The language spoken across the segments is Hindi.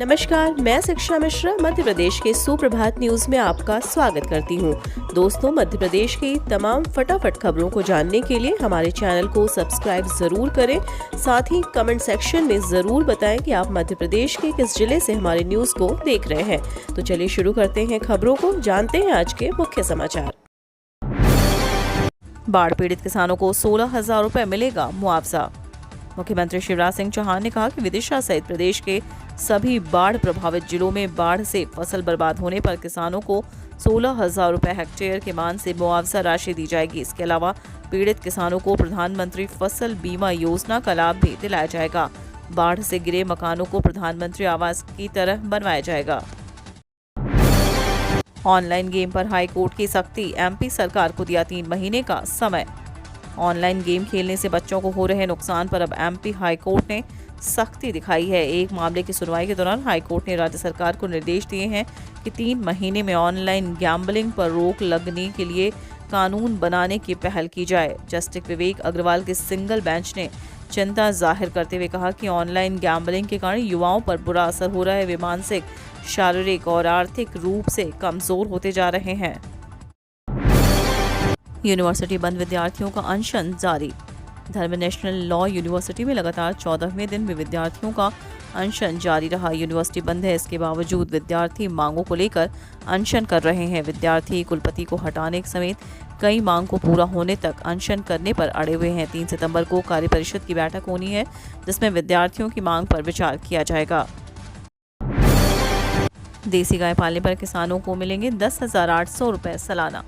नमस्कार, मैं शिक्षा मिश्रा मध्य प्रदेश के सुप्रभात न्यूज में आपका स्वागत करती हूँ। दोस्तों, मध्य प्रदेश की तमाम फटाफट खबरों को जानने के लिए हमारे चैनल को सब्सक्राइब जरूर करें। साथ ही कमेंट सेक्शन में जरूर बताएं कि आप मध्य प्रदेश के किस जिले से हमारे न्यूज को देख रहे हैं। तो चलिए शुरू करते हैं खबरों को, जानते हैं आज के मुख्य समाचार। बाढ़ पीड़ित किसानों को 16,000 रुपए मिलेगा मुआवजा। मुख्यमंत्री शिवराज सिंह चौहान ने कहा कि विदिशा सहित प्रदेश के सभी बाढ़ प्रभावित जिलों में बाढ़ से फसल बर्बाद होने पर किसानों को 16,000 रुपए हेक्टेयर के मान से मुआवजा राशि दी जाएगी। इसके अलावा पीड़ित किसानों को प्रधानमंत्री फसल बीमा योजना का लाभ भी दिलाया जाएगा। बाढ़ से गिरे मकानों को प्रधानमंत्री आवास की तरह बनवाया जाएगा। ऑनलाइन गेम पर हाई कोर्ट की सख्ती, एमपी सरकार को दिया 3 महीने का समय। ऑनलाइन गेम खेलने से बच्चों को हो रहे नुकसान पर अब एमपी हाई कोर्ट ने सख्ती दिखाई है। एक मामले की सुनवाई के दौरान हाई कोर्ट ने राज्य सरकार को निर्देश दिए हैं कि 3 महीने में ऑनलाइन गैम्बलिंग पर रोक लगने के लिए कानून बनाने की पहल की जाए। जस्टिस विवेक अग्रवाल के सिंगल बेंच ने चिंता जाहिर करते हुए कहा कि ऑनलाइन गैम्बलिंग के कारण युवाओं पर बुरा असर हो रहा है। वे मानसिक, शारीरिक और आर्थिक रूप से कमजोर होते जा रहे हैं। यूनिवर्सिटी बंद, विद्यार्थियों का अनशन जारी। धर्म नेशनल लॉ यूनिवर्सिटी में लगातार 14वें दिन भी विद्यार्थियों का अनशन जारी रहा। यूनिवर्सिटी बंद है, इसके बावजूद विद्यार्थी मांगों को लेकर अनशन कर रहे हैं। विद्यार्थी कुलपति को हटाने समेत कई मांग को पूरा होने तक अनशन करने पर अड़े हुए हैं। 3 सितंबर को कार्य परिषद की बैठक होनी है, जिसमें विद्यार्थियों की मांग पर विचार किया जाएगा। देसी गाय पालने पर किसानों को मिलेंगे 10,800 रुपए सालाना।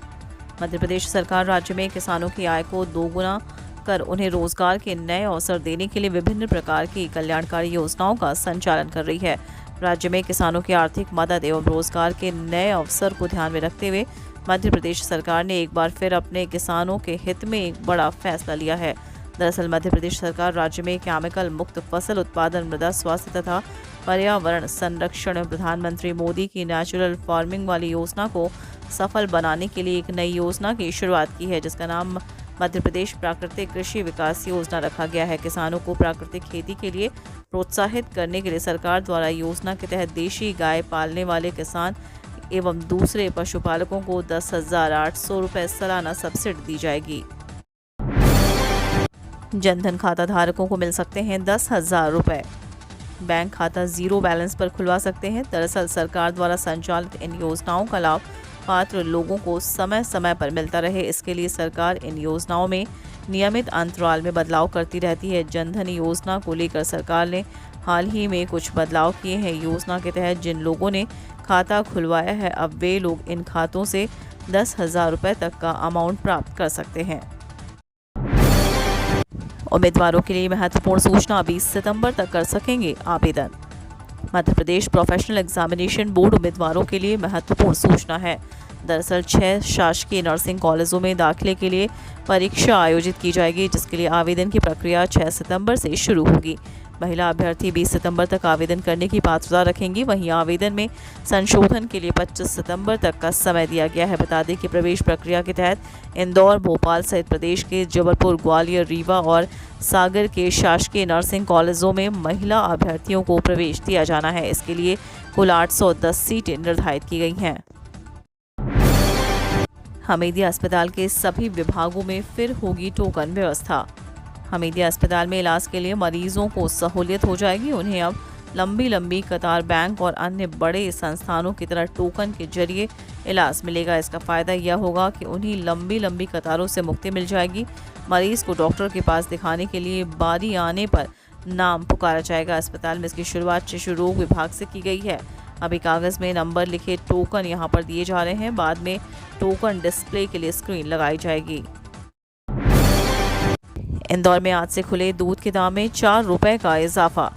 मध्य प्रदेश सरकार राज्य में किसानों की आय को दोगुना कर उन्हें रोजगार के नए अवसर देने के लिए विभिन्न प्रकार की कल्याणकारी योजनाओं का संचालन कर रही है। राज्य में किसानों की आर्थिक मदद एवं रोजगार के नए अवसर को ध्यान में रखते हुए मध्य प्रदेश सरकार ने एक बार फिर अपने किसानों के हित में एक बड़ा फैसला लिया है। दरअसल मध्य प्रदेश सरकार राज्य में केमिकल मुक्त फसल उत्पादन, मृदा स्वास्थ्य तथा पर्यावरण संरक्षण में प्रधानमंत्री मोदी की नेचुरल फार्मिंग वाली योजना को सफल बनाने के लिए एक नई योजना की शुरुआत की है, जिसका नाम मध्य प्रदेश प्राकृतिक कृषि विकास योजना रखा गया है। किसानों को प्राकृतिक खेती के लिए प्रोत्साहित करने के लिए सरकार द्वारा योजना के तहत देशी गाय पालने वाले किसान एवं दूसरे पशुपालकों को 10,800 रुपए सालाना सब्सिडी दी जाएगी। जनधन खाता धारकों को मिल सकते हैं 10,000 रुपए। बैंक खाता जीरो बैलेंस पर खुलवा सकते हैं। दरअसल सरकार द्वारा संचालित इन योजनाओं का लाभ पात्र लोगों को समय समय पर मिलता रहे, इसके लिए सरकार इन योजनाओं में नियमित अंतराल में बदलाव करती रहती है। जनधन योजना को लेकर सरकार ने हाल ही में कुछ बदलाव किए हैं। योजना के तहत जिन लोगों ने खाता खुलवाया है, अब वे लोग इन खातों से 10,000 रुपए तक का अमाउंट प्राप्त कर सकते हैं। उम्मीदवारों के लिए महत्वपूर्ण सूचना, 20 सितंबर तक कर सकेंगे आवेदन। Madhya Pradesh professional examination board उम्मीदवारों के लिए महत्वपूर्ण सूचना है। दरअसल 6 शासकीय नर्सिंग कॉलेजों में दाखिले के लिए परीक्षा आयोजित की जाएगी, जिसके लिए आवेदन की प्रक्रिया 6 सितंबर से शुरू होगी। महिला अभ्यर्थी 20 सितंबर तक आवेदन करने की पात्रता रखेंगी। वहीं आवेदन में संशोधन के लिए 25 सितंबर तक का समय दिया गया है। बता दें कि प्रवेश प्रक्रिया के तहत इंदौर, भोपाल सहित प्रदेश के जबलपुर, ग्वालियर, रीवा और सागर के शासकीय नर्सिंग कॉलेजों में महिला अभ्यर्थियों को प्रवेश दिया जाना है। इसके लिए कुल 810 सीटें निर्धारित की गई हैं। हमीदिया अस्पताल के सभी विभागों में फिर होगी टोकन व्यवस्था। हमीदिया अस्पताल में इलाज के लिए मरीजों को सहूलियत हो जाएगी। उन्हें अब लंबी लंबी कतार बैंक और अन्य बड़े संस्थानों की तरह टोकन के जरिए इलाज मिलेगा। इसका फायदा यह होगा कि उन्हें लंबी लंबी कतारों से मुक्ति मिल जाएगी। मरीज को डॉक्टर के पास दिखाने के लिए बारी आने पर नाम पुकारा जाएगा। अस्पताल में इसकी शुरुआत शिशु रोग विभाग से की गई है। अभी कागज में नंबर लिखे टोकन यहां पर दिए जा रहे हैं। बाद में टोकन डिस्प्ले के लिए स्क्रीन लगाई जाएगी। इंदौर में आज से खुले दूध के दाम में 4 रुपए का इजाफा।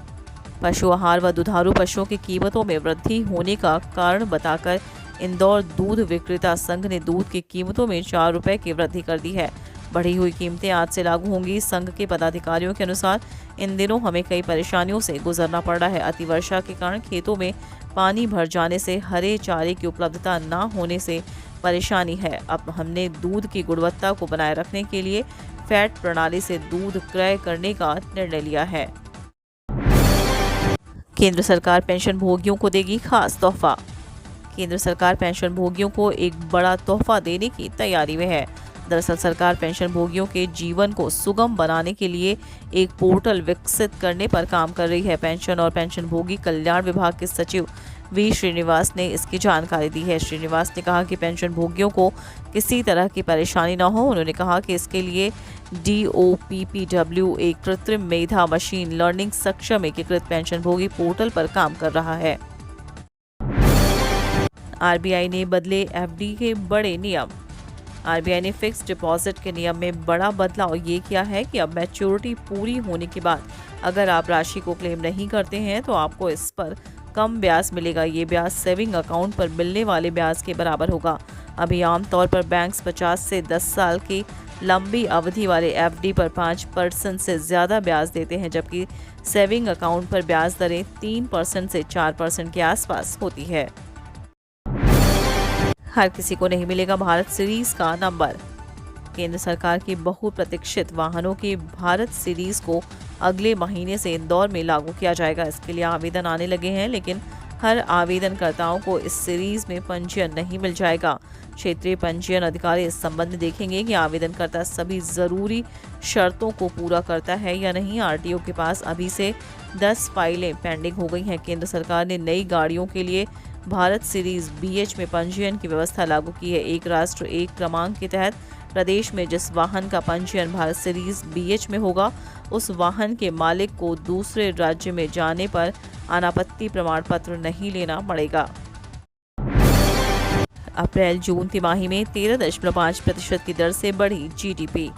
पशु आहार व दुधारू पशुओं की कीमतों में वृद्धि होने का कारण बताकर इंदौर दूध विक्रेता संघ ने दूध की कीमतों में 4 रुपए की वृद्धि कर दी है। बढ़ी हुई कीमतें आज से लागू होंगी। संघ के पदाधिकारियों के अनुसार इन दिनों हमें कई परेशानियों से गुजरना पड़ रहा है। अतिवर्षा के कारण खेतों में पानी भर जाने से हरे चारे की उपलब्धता न होने से परेशानी है। अब हमने दूध की गुणवत्ता को बनाए रखने के लिए फैट प्रणाली से दूध क्रय करने का निर्णय लिया है। केंद्र सरकार पेंशन भोगियों को देगी खास तोहफा। केंद्र सरकार पेंशन भोगियों को एक बड़ा तोहफा देने की तैयारी में है। दरअसल सरकार पेंशन भोगियों के जीवन को सुगम बनाने के लिए एक पोर्टल विकसित करने पर काम कर रही है। पेंशन और पेंशन भोगी कल्याण विभाग के सचिव वी श्रीनिवास ने इसकी जानकारी दी है। श्रीनिवास ने कहा कि पेंशन भोगियों को किसी तरह की परेशानी न हो। उन्होंने कहा कि इसके लिए DOPPW एक कृत्रिम मेधा मशीन लर्निंग सक्षम एकीकृत पेंशन भोगी पोर्टल पर काम कर रहा है। RBI ने बदले FD के बड़े नियम। RBI ने फिक्स डिपॉजिट के नियम में बड़ा बदलाव ये किया है कि अब मैच्योरिटी पूरी होने के बाद अगर आप राशि को क्लेम नहीं करते हैं तो आपको इस पर कम ब्याज मिलेगा। ये ब्याज सेविंग अकाउंट पर मिलने वाले ब्याज के बराबर होगा। अभी आमतौर पर बैंक्स 50 से 10 साल की लंबी अवधि वाले FD पर 5% से ज़्यादा ब्याज देते हैं, जबकि सेविंग अकाउंट पर ब्याज दरें 3% से 4% के आसपास होती है। हर किसी को नहीं मिलेगा भारत सीरीज का नंबर। केंद्र सरकार की बहुप्रतीक्षित वाहनों की भारत सीरीज को अगले महीने से इंदौर में लागू किया जाएगा। इसके लिए आवेदन आने लगे हैं, लेकिन हर आवेदनकर्ताओं को इस सीरीज में पंजीयन नहीं मिल जाएगा। क्षेत्रीय पंजीयन अधिकारी इस संबंध में देखेंगे कि आवेदनकर्ता सभी जरूरी शर्तों को पूरा करता है या नहीं। RTO के पास अभी से 10 फाइलें पेंडिंग हो गई हैं। केंद्र सरकार ने नई गाड़ियों के लिए भारत सीरीज BH में पंजीयन की व्यवस्था लागू की है। एक राष्ट्र एक क्रमांक के तहत प्रदेश में जिस वाहन का पंजीयन भारत सीरीज BH में होगा, उस वाहन के मालिक को दूसरे राज्य में जाने पर अनापत्ति प्रमाण पत्र नहीं लेना पड़ेगा। अप्रैल जून तिमाही में 13.5% की दर से बढ़ी GDP।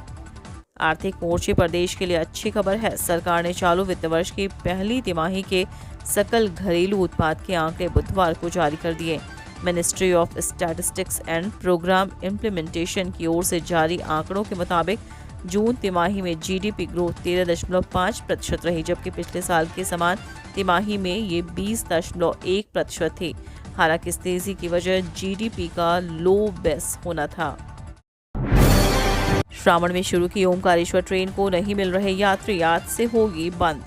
आर्थिक मोर्चे पर देश के लिए अच्छी खबर है। सरकार ने चालू वित्त वर्ष की पहली तिमाही के सकल घरेलू उत्पाद के आंकड़े बुधवार को जारी कर दिए। Ministry of statistics and programme implementation की ओर से जारी आंकड़ों के मुताबिक जून तिमाही में GDP ग्रोथ 13.5% रही, जबकि पिछले साल के समान तिमाही में ये 20.1% थी। हालांकि इस तेजी की वजह GDP का लो बेस होना था। श्रावण में शुरू की ओमकारेश्वर ट्रेन को नहीं मिल रहे यात्री, आज से होगी बंद।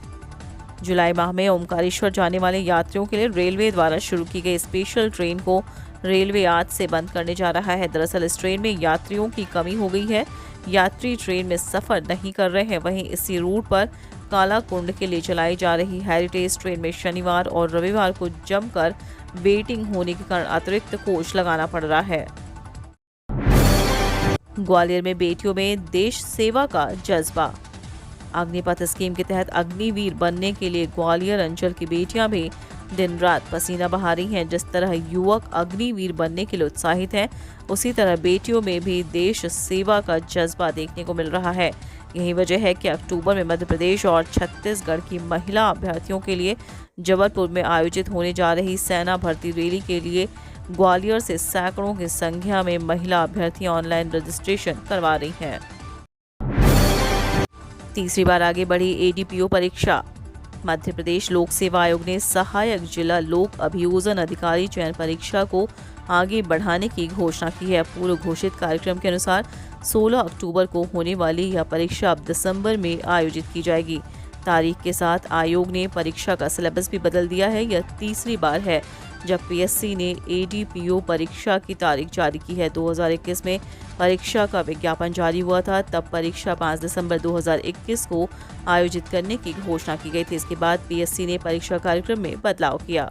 जुलाई माह में ओमकारेश्वर जाने वाले यात्रियों के लिए रेलवे द्वारा शुरू की गई स्पेशल ट्रेन को रेलवे आज से बंद करने जा रहा है। दरअसल इस ट्रेन में यात्रियों की कमी हो गई है। यात्री ट्रेन में सफर नहीं कर रहे हैं। वहीं इसी रूट पर कालाकुंड के लिए चलाई जा रही हेरिटेज ट्रेन में शनिवार और रविवार को जमकर वेटिंग होने के कारण अतिरिक्त कोच लगाना पड़ रहा है। ग्वालियर में बेटियों में देश सेवा का जज्बा। अग्निपथ स्कीम के तहत अग्निवीर बनने के लिए ग्वालियर अंचल की बेटियां भी दिन रात पसीना बहा रही हैं। जिस तरह युवक अग्निवीर बनने के लिए उत्साहित हैं, उसी तरह बेटियों में भी देश सेवा का जज्बा देखने को मिल रहा है। यही वजह है कि अक्टूबर में मध्य प्रदेश और छत्तीसगढ़ की महिला अभ्यर्थियों के लिए जबलपुर में आयोजित होने जा रही सेना भर्ती रैली के लिए ग्वालियर से सैकड़ों की संख्या में महिला अभ्यर्थियां ऑनलाइन रजिस्ट्रेशन करवा रही हैं। तीसरी बार आगे बढ़ी ADPO परीक्षा। मध्य प्रदेश लोक सेवा आयोग ने सहायक जिला लोक अभियोजन अधिकारी चयन परीक्षा को आगे बढ़ाने की घोषणा की है। पूर्व घोषित कार्यक्रम के अनुसार 16 अक्टूबर को होने वाली यह परीक्षा अब दिसंबर में आयोजित की जाएगी। तारीख के साथ आयोग ने परीक्षा का सिलेबस भी बदल दिया है। यह तीसरी बार है जब PSC ने ADPO परीक्षा की तारीख जारी की है। 2021 में परीक्षा का विज्ञापन जारी हुआ था। तब परीक्षा 5 दिसंबर 2021 को आयोजित करने की घोषणा की गई थी। इसके बाद PSC ने परीक्षा कार्यक्रम में बदलाव किया।